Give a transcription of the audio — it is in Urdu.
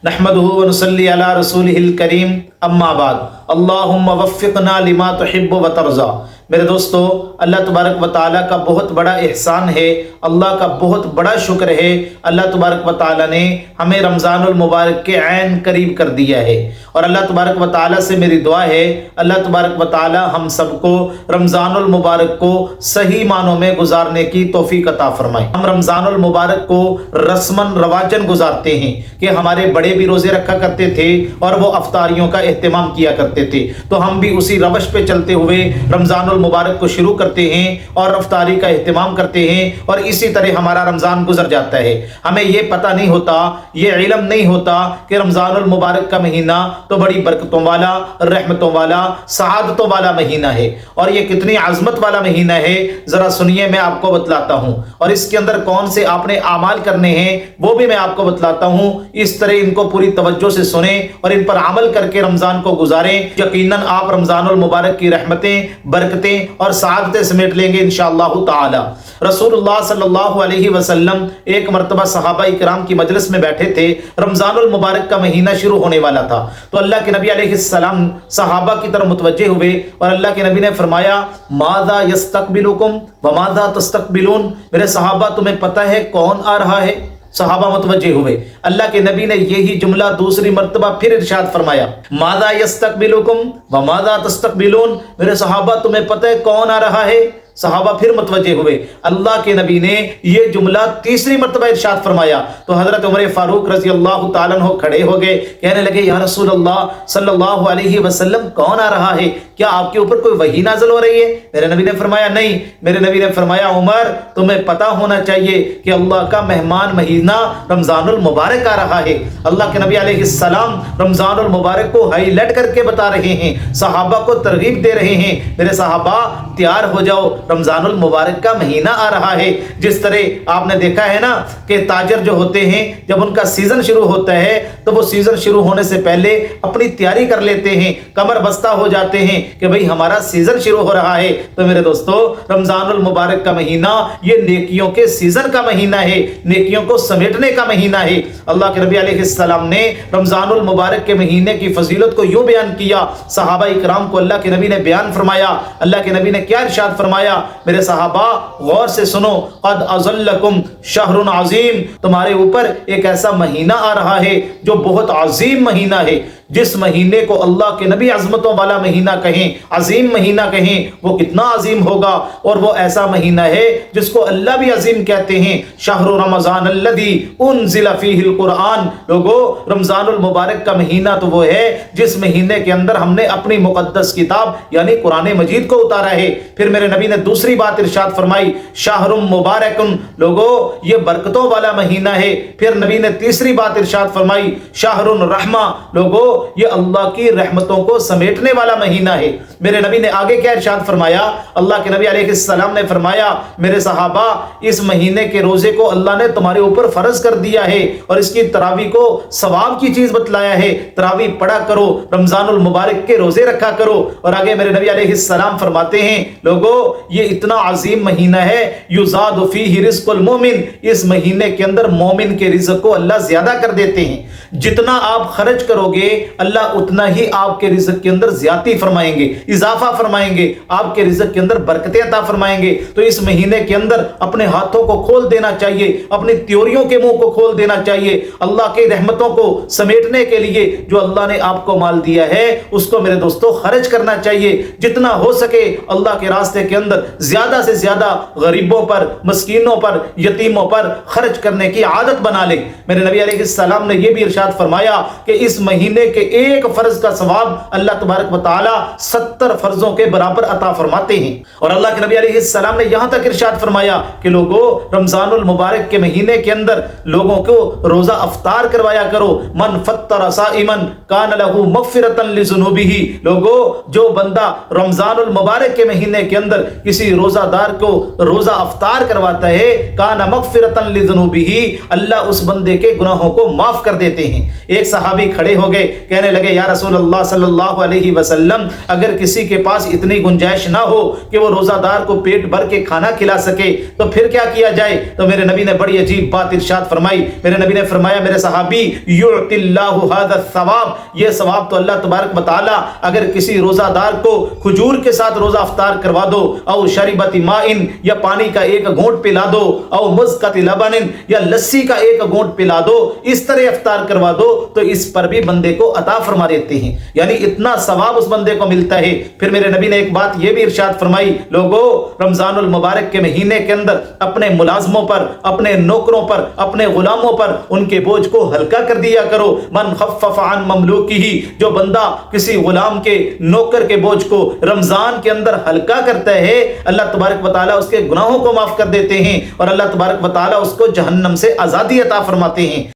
نحمده ونصلي على رسوله الكريم اما بعد اللهم وفقنا لما تحب وترضى۔ میرے دوستو، اللہ تبارک و تعالیٰ کا بہت بڑا احسان ہے، اللہ کا بہت بڑا شکر ہے، اللہ تبارک و تعالیٰ نے ہمیں رمضان المبارک کے عین قریب کر دیا ہے، اور اللہ تبارک و تعالیٰ سے میری دعا ہے اللہ تبارک و تعالیٰ ہم سب کو رمضان المبارک کو صحیح معنوں میں گزارنے کی توفیق عطا فرمائے۔ ہم رمضان المبارک کو رسماً رواجن گزارتے ہیں کہ ہمارے بڑے بھی روزے رکھا کرتے تھے اور وہ افطاریوں کا اہتمام کیا کرتے تھے، تو ہم بھی اسی روش پہ چلتے ہوئے رمضان المبارک کو شروع کرتے ہیں اور افطاری کا اہتمام کرتے ہیں، اور اسی طرح ہمارا رمضان گزر جاتا ہے۔ ہمیں یہ پتہ نہیں ہوتا، یہ علم نہیں ہوتا کہ رمضان المبارک کا مہینہ تو بڑی برکتوں والا، رحمتوں والا، سعادتوں والا مہینہ ہے، اور یہ کتنی عظمت والا مہینہ ہے۔ ذرا سنیے، میں آپ کو بتلاتا ہوں، اور اس کے اندر کون سے آپ نے اعمال کرنے ہیں وہ بھی میں آپ کو بتلاتا ہوں۔ اس طرح ان کو پوری توجہ سے سنیں اور ان پر عمل کر کے رمضان کو گزاریں، یقیناً آپ رمضان المبارک کی رحمتیں، برکتیں اور سعادتیں سمیٹ لیں گے انشاءاللہ تعالی۔ رسول اللہ صلی اللہ علیہ وسلم ایک مرتبہ صحابہ کرام کی مجلس میں بیٹھے تھے، رمضان المبارک کا مہینہ شروع ہونے والا تھا، تو اللہ کے نبی علیہ السلام صحابہ کی طرف متوجہ ہوئے اور اللہ کے نبی نے فرمایا ماذا یستقبلکم وماذا تستقبلون، میرے صحابہ تمہیں پتہ ہے کون آ رہا ہے؟ صحابہ متوجہ ہوئے۔ اللہ کے نبی نے یہی جملہ دوسری مرتبہ پھر ارشاد فرمایا ماذا یستقبلکم وماذا تستقبلون، میرے صحابہ تمہیں پتہ ہے کون آ رہا ہے؟ صحابہ پھر متوجہ ہوئے۔ اللہ کے نبی نے یہ جملہ تیسری مرتبہ ارشاد فرمایا تو حضرت عمر فاروق رضی اللہ تعالیٰ عنہ کھڑے ہو گئے، کہنے لگے یا رسول اللہ صلی اللہ علیہ وسلم کون آ رہا ہے؟ کیا آپ کے اوپر کوئی وحی نازل ہو رہی ہے؟ میرے نبی نے فرمایا نہیں۔ میرے نبی نے فرمایا عمر تمہیں پتہ ہونا چاہیے کہ اللہ کا مہمان مہینہ رمضان المبارک آ رہا ہے۔ اللہ کے نبی علیہ السلام رمضان المبارک کو ہائی لائٹ کر کے بتا رہے ہیں، صحابہ کو ترغیب دے رہے ہیں، میرے صحابہ تیار ہو جاؤ، رمضان المبارک کا مہینہ آ رہا ہے۔ جس طرح آپ نے دیکھا ہے نا کہ تاجر جو ہوتے ہیں جب ان کا سیزن شروع ہوتا ہے تو وہ سیزن شروع ہونے سے پہلے اپنی تیاری کر لیتے ہیں، کمر بستہ ہو جاتے ہیں کہ بھئی ہمارا سیزن شروع ہو رہا ہے۔ تو میرے دوستو، رمضان المبارک کا مہینہ یہ نیکیوں کے سیزن کا مہینہ ہے، نیکیوں کو سمیٹنے کا مہینہ ہے۔ اللہ کے نبی علیہ السلام نے رمضان المبارک کے مہینے کی فضیلت کو یوں بیان کیا، صحابہ اکرام کو اللہ کے نبی نے بیان فرمایا۔ اللہ کے نبی نے کیا ارشاد فرمایا؟ میرے صحابہ غور سے سنو، قد اظلکم شہر عظیم، تمہارے اوپر ایک ایسا مہینہ آ رہا ہے جو بہت عظیم مہینہ ہے۔ جس مہینے کو اللہ کے نبی عظمتوں والا مہینہ کہیں، عظیم مہینہ کہیں، وہ کتنا عظیم ہوگا، اور وہ ایسا مہینہ ہے جس کو اللہ بھی عظیم کہتے ہیں۔ شہر رمضان الذی انزل فیہ القرآن، لوگو رمضان المبارک کا مہینہ تو وہ ہے جس مہینے کے اندر ہم نے اپنی مقدس کتاب یعنی قرآن مجید کو اتارا ہے۔ پھر میرے نبی نے دوسری بات ارشاد فرمائی شہر مبارک، لوگو یہ برکتوں والا مہینہ ہے۔ پھر نبی نے تیسری بات ارشاد فرمائی شہر الرحمہ، لوگو یہ اللہ کی رحمتوں کو سمیٹنے والا مہینہ ہے۔ میرے نبی نے آگے کیا ارشاد فرمایا؟ اللہ کے نبی علیہ السلام نے فرمایا میرے صحابہ اس مہینے کے روزے کو اللہ نے تمہارے اوپر فرض کر دیا ہے، اور اس کی تراویح کو ثواب کی چیز بتلایا ہے، تراویح پڑھا کرو، رمضان المبارک کے روزے رکھا کرو۔ اور آگے میرے نبی علیہ السلام فرماتے ہیں لوگو یہ اتنا عظیم مہینہ ہے یزاد فیہ رزق المومن، اس مہینے کے اندر مومن کے رزق کو اللہ زیادہ کر دیتے ہیں۔ جتنا آپ خرچ کرو گے اللہ اتنا ہی آپ کے رزق کے اندر زیادتی فرمائیں گے، اضافہ فرمائیں گے، آپ کے رزق کے اندر برکتیں عطا فرمائیں گے۔ تو اس مہینے کے اندر اپنے ہاتھوں کو کھول دینا چاہیے، اپنی تیوریوں کے منہ کو کھول دینا چاہیے، اللہ کی رحمتوں کو سمیٹنے کے لیے جو اللہ نے آپ کو مال دیا ہے اس کو میرے دوستو خرچ کرنا چاہیے۔ جتنا ہو سکے اللہ کے راستے کے اندر زیادہ سے زیادہ غریبوں پر، مسکینوں پر، یتیموں پر خرچ کرنے کی عادت بنا لے۔ میرے نبی علیہ السلام نے یہ بھی ارشاد فرمایا کہ اس مہینے کے ایک فرض کا ثواب اللہ تبارک و تعالی 70 فرضوں کے برابر عطا فرماتے ہیں۔ اور اللہ کے نبی علیہ السلام نے یہاں تک ارشاد فرمایا کہ لوگوں رمضان المبارک کے مہینے کے اندر لوگوں کو روزہ افطار کروایا کرو، من فطر صائما کان لہ مغفرۃ لذنوبہ، لوگوں جو بندہ رمضان المبارک کے مہینے کے اندر کسی روزہ دار کو روزہ افطار کرواتا ہے کان مغفرۃ لذنوبہ، اللہ اس بندے کے گناہوں کو معاف کر دیتے ہیں۔ ہیں۔ ایک صحابی کھڑے ہو گئے، کہنے لگے یا رسول اللہ صلی اللہ علیہ وسلم، اگر کسی کے پاس اتنی گنجائش نہ ہو کہ وہ روزہ دار کو پیٹ بھر کے کھانا کھلا سکے تو پھر کیا کیا جائے؟ تو میرے نبی نے بڑی عجیب بات ارشاد فرمائی۔ میرے نبی نے فرمایا میرے صحابی، یعطی اللہ ھذا الثواب، یہ ثواب تو اللہ تبارک و تعالی اگر کسی روزہ دار کو کھجور کے ساتھ روزہ افطار کروا دو، او شربت ماء، یا پانی کا ایک گھونٹ پلا دو، او مزقۃ لبن، یا لسی کا ایک گھونٹ پلا دو، اس طرح افطار کروا دو تو اس پر بھی بندے کو عطا فرما دیتے ہیں، یعنی اتنا ثواب اس بندے کو ملتا ہے۔ پھر میرے نبی نے ایک بات یہ بھی ارشاد فرمائی، لوگوں رمضان المبارک کے مہینے کے اندر اپنے ملازموں پر، اپنے نوکروں پر، اپنے غلاموں پر ان کے بوجھ کو ہلکا کر دیا کرو۔ من خفف عن مملوکہ، جو بندہ کسی غلام کے، نوکر کے بوجھ کو رمضان کے اندر ہلکا کرتا ہے، اللہ تبارک و تعالیٰ اس کے گناہوں کو معاف کر دیتے ہیں اور اللہ تبارک و تعالیٰ اس کو جہنم سے آزادی عطا فرماتے ہیں۔